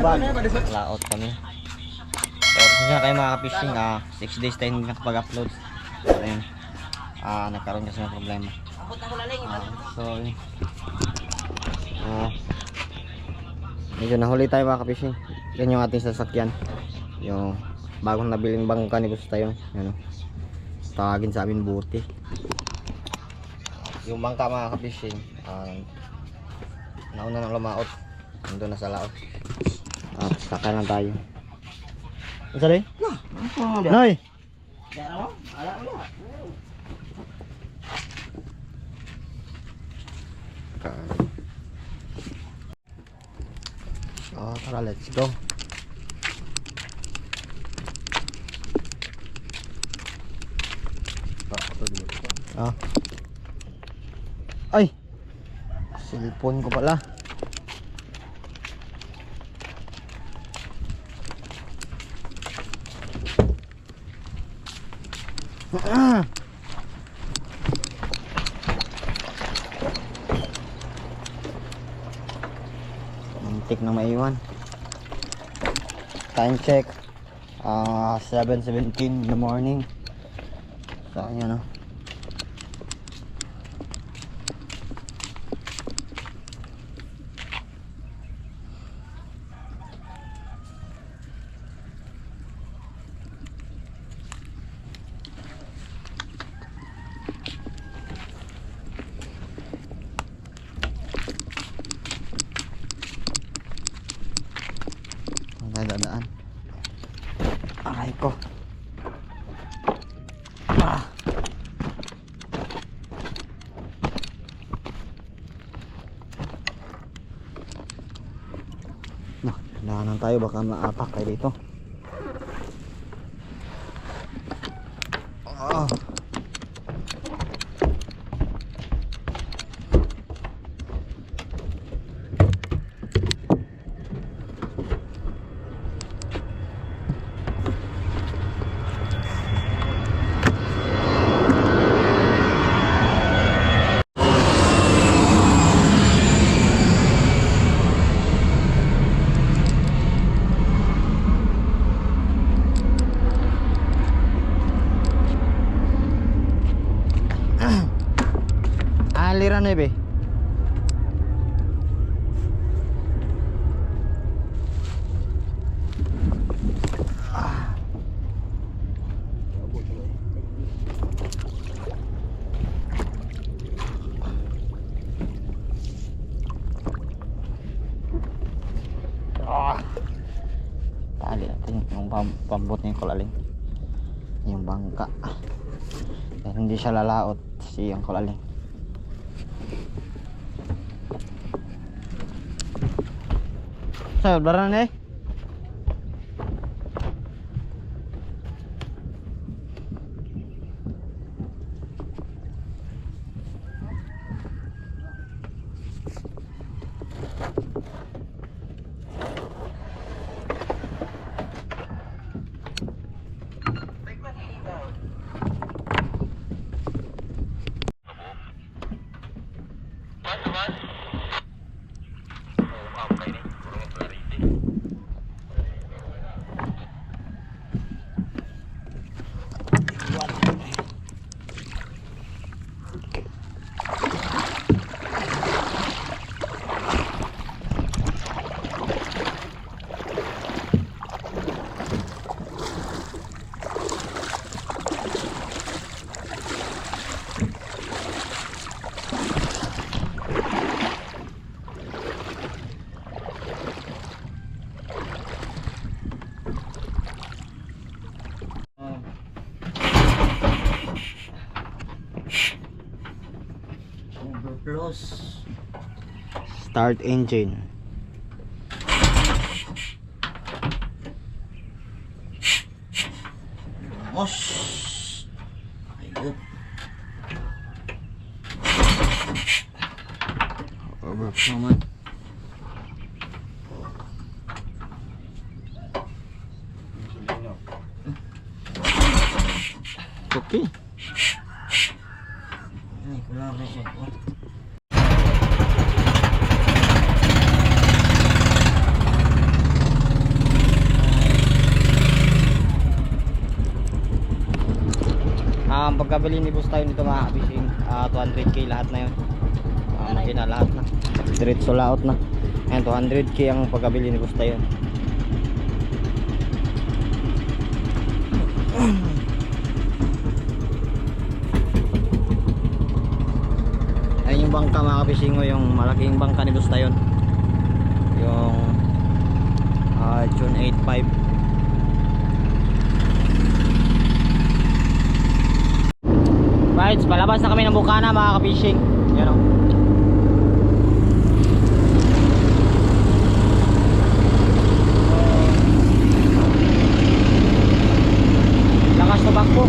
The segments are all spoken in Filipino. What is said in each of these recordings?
bag. Layout kami. So, kasi kayo mga ka-fishing, 6 days tayo hindi nakapag-upload. So, yun. Nagkaroon kasi ng problema. So, yun. Medyo nahuli tayo mga ka-fishing. Yan yung ating sasakyan. Yung bagong nabiling bangka ni Gusto yun. Yan, tawagin sa amin buti. Yung bangka mga ka-fishing, nauna nang lumaot. Nandun na sa laot. Saka na tayo. Isa rin? Noy! Tara, let's go. Ay! Cellphone ko pala. Muntik na maiwan. Time check 7:17 in the morning. So yun dadaan. Aray ko. Dahanan tayo, baka maapak tayo dito. Aliran eh be. Tali natin yung pambot niya yung kulaling, yung bangka. Pero hindi siya lalaot siyang kulaling. Saan baran eh? Start engine. Mosh. Ayun. Overwork naman. Okay. Ay, kulang na siya. Ang pagkabili ni boss tayo nito mga fishing, 200k lahat na yun. Makina lahat na. Diretso laot na. Ayan, 200k ang pagkabili ni boss tayo. Ayan yung bangka mga fishing, yung malaking bangka ni boss tayo. Yung June 85. Right, palabas na kami ng Bukana mga ka-fishing. Yan o. Lakas na bakbo.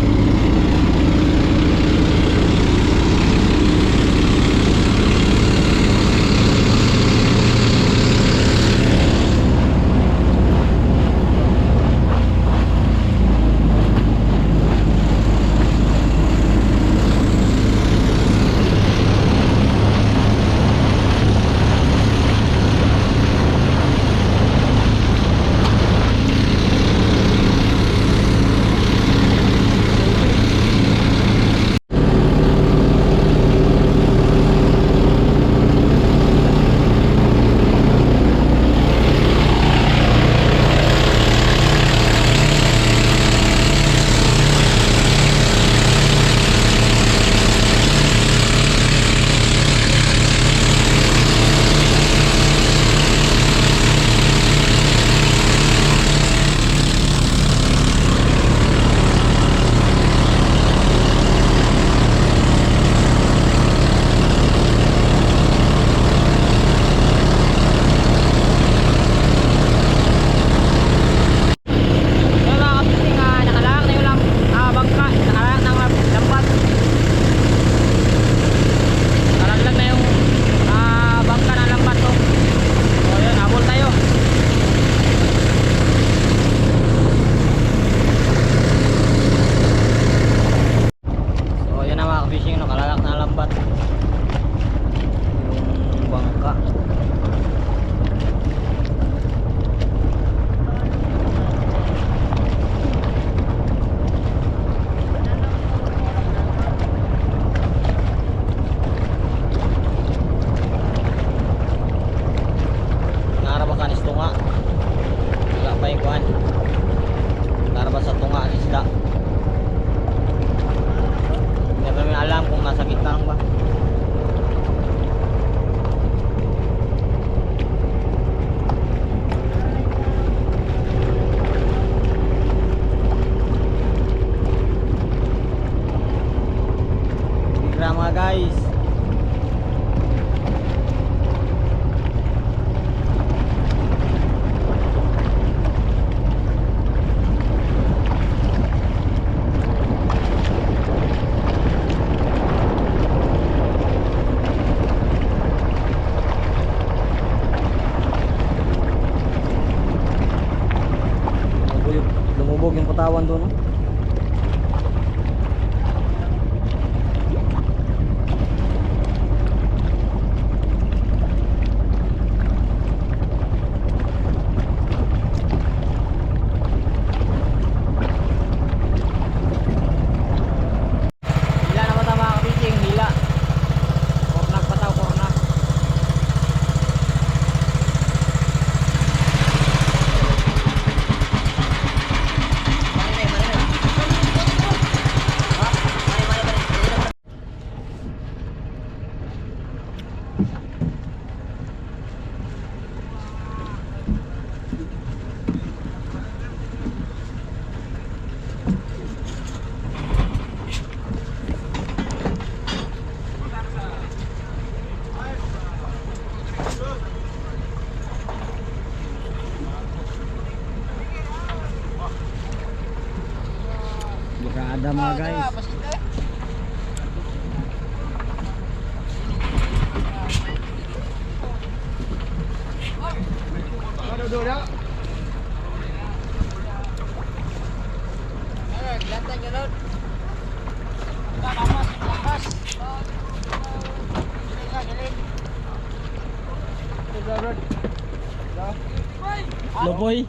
Mga guys, lumubog yung patawan doon, no? Ada mga guys. Loboy.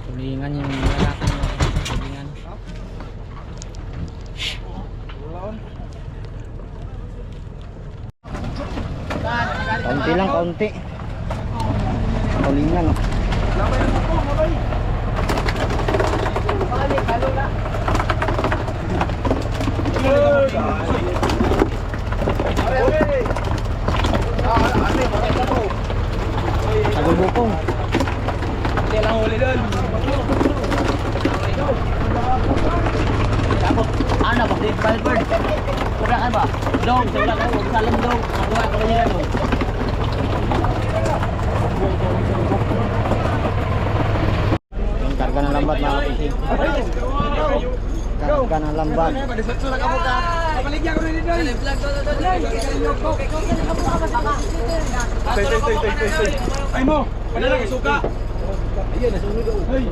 Tulingan yung lalaki mo. Tulingan. Kaunti lang, kaunti. Tulingan. Agulbukong. Kailang huli doon. Ano ba? Balbird. Wala ka ba? Dong, wala ka. Huwag salam dong. Magawa ka nila dong. Yung karga ng lambat mga kapishing. Karga ng lambat. Kapaligyan ko rin dito. Ay mo, padala kay suka. Ayan, nasunod ako. Hey,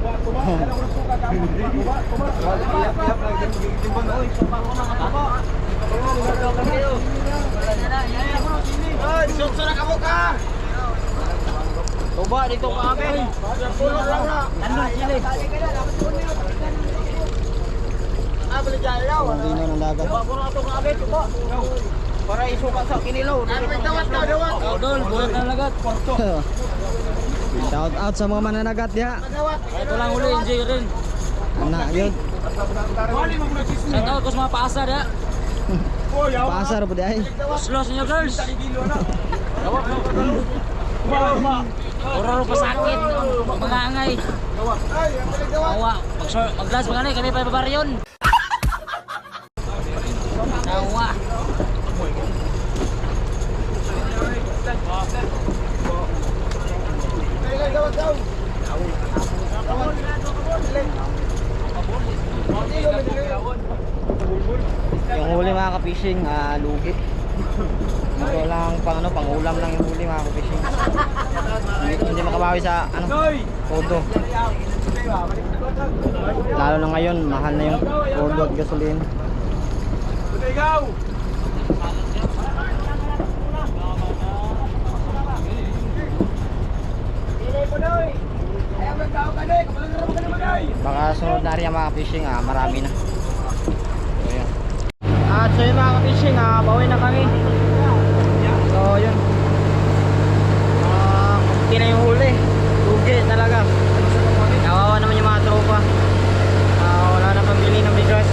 tuba dito ka akin. Nandun sila. Ang lino ng dagat. Para isuka sa kinilaw. Dol, buhat na lagat. Shout out sa mga mananagat diha. Ito lang uli, enjoy rin. Anak yun. Shout out ko sa mga paasar ya. Pasar po dihay. Slow sa inyo girls. Oro pa sakit, mga angay. Awa, mag-glass mga angay, kami pa ibabaryon. Awa. Yung huli mga kapishing, lugi. Ito lang pang ulam lang yung huli mga kapishing. Hindi makabawi sa todo. Lalo na ngayon, mahal na yung todo at gasolin. Baka sunod na rin mga kapishing, marami na. So yun. At so yun mga kapishing, bawi na kami. So yun. Kunti na yung huli. Lugi talaga. Nawawa naman yung mga tropa. Wala na pambili ng bigas.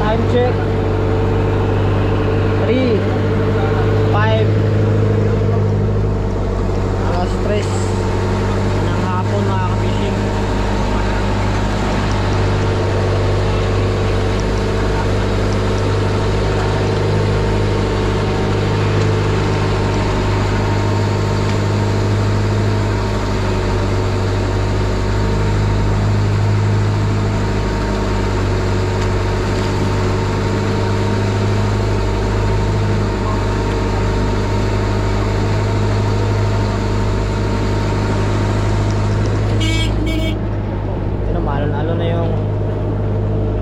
Time check 3:05 alas 3 ng hapon mga kapishing. Lalo na yung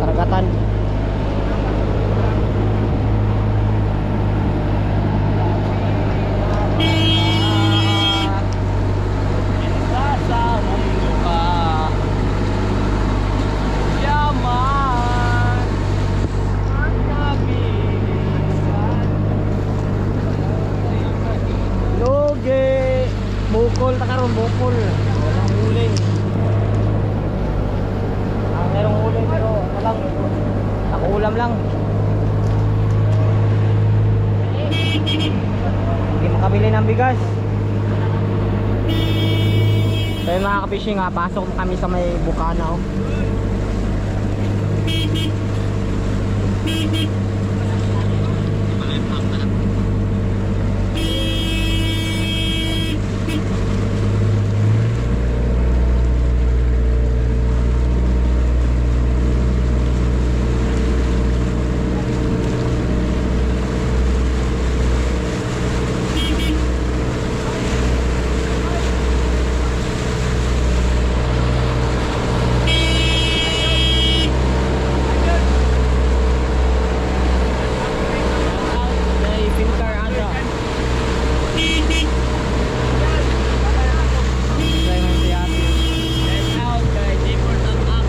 karagatan. Sa mundo ka yaman ang nabilisan. Lugi! Bukol, takaroon bukol. Walang huli. Merong huli pero walang nakuulam lang. Hindi makabili ng bigas. So yun mga kapishing, pasok na kami sa may bukana. Let's out kay Jayport ang up.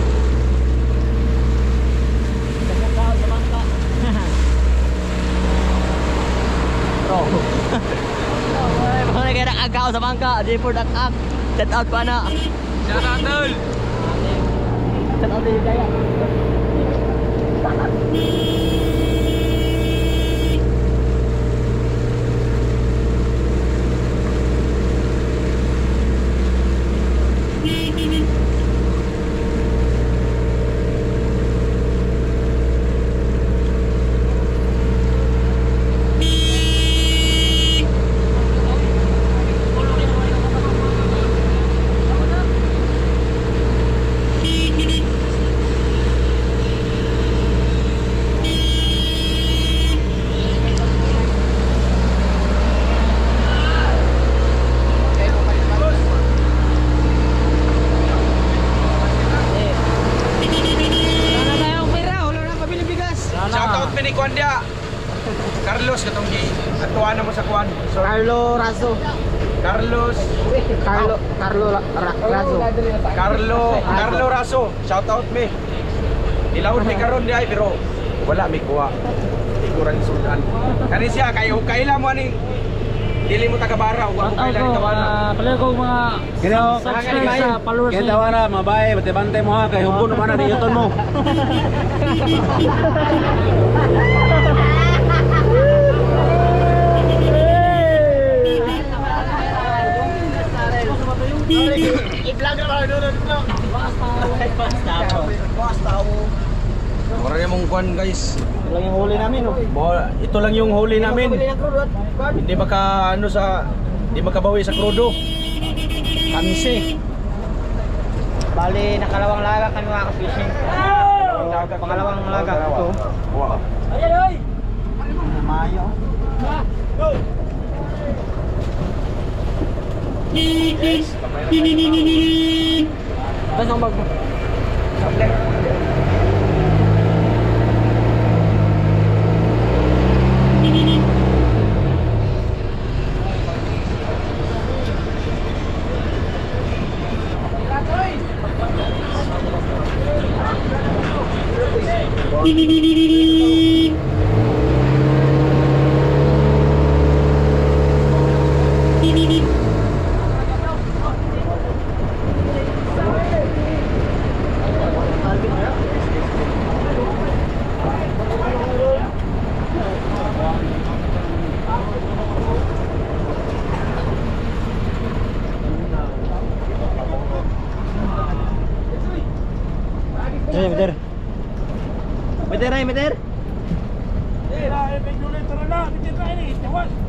Nagkakaon sa bangka. Bro. Mga kaya nakagaw sa bangka. Jayport ang up. Shout out pa na. Shout out, tol! Shout out din kaya. Shout out ni Kwan dia. Carlos katong gi atuan mo sa Kwan. So, Carlo Razo. Carlos, Carlo Raso. Shout out me. Ilawon mi karon di ay pero wala mi kuha. Iguran sultan. Kani siya kayo kaila mo ani dili mo taga Baraw, wa mo kaila ni tawana. Pala ko mga subscribe sa followers Kita wala mabay, bante-bante mo ha kay hubo naman na diyoton mo. i-vlog na lang doon. Basta. Wala na mong Kwan guys. Ito lang yung huli namin, oh. Ito lang yung huli namin. Hindi maka ano sa hindi makabawi sa krudo. Kansi. Bali, nakalawang laga kami mga ka-fishing. Pangalawang laga. Ito. Wow. Mayo. Basta ang bag mo. Meter. Meter na, meter. Eh, may dulit na na, bitin na ini, tawas.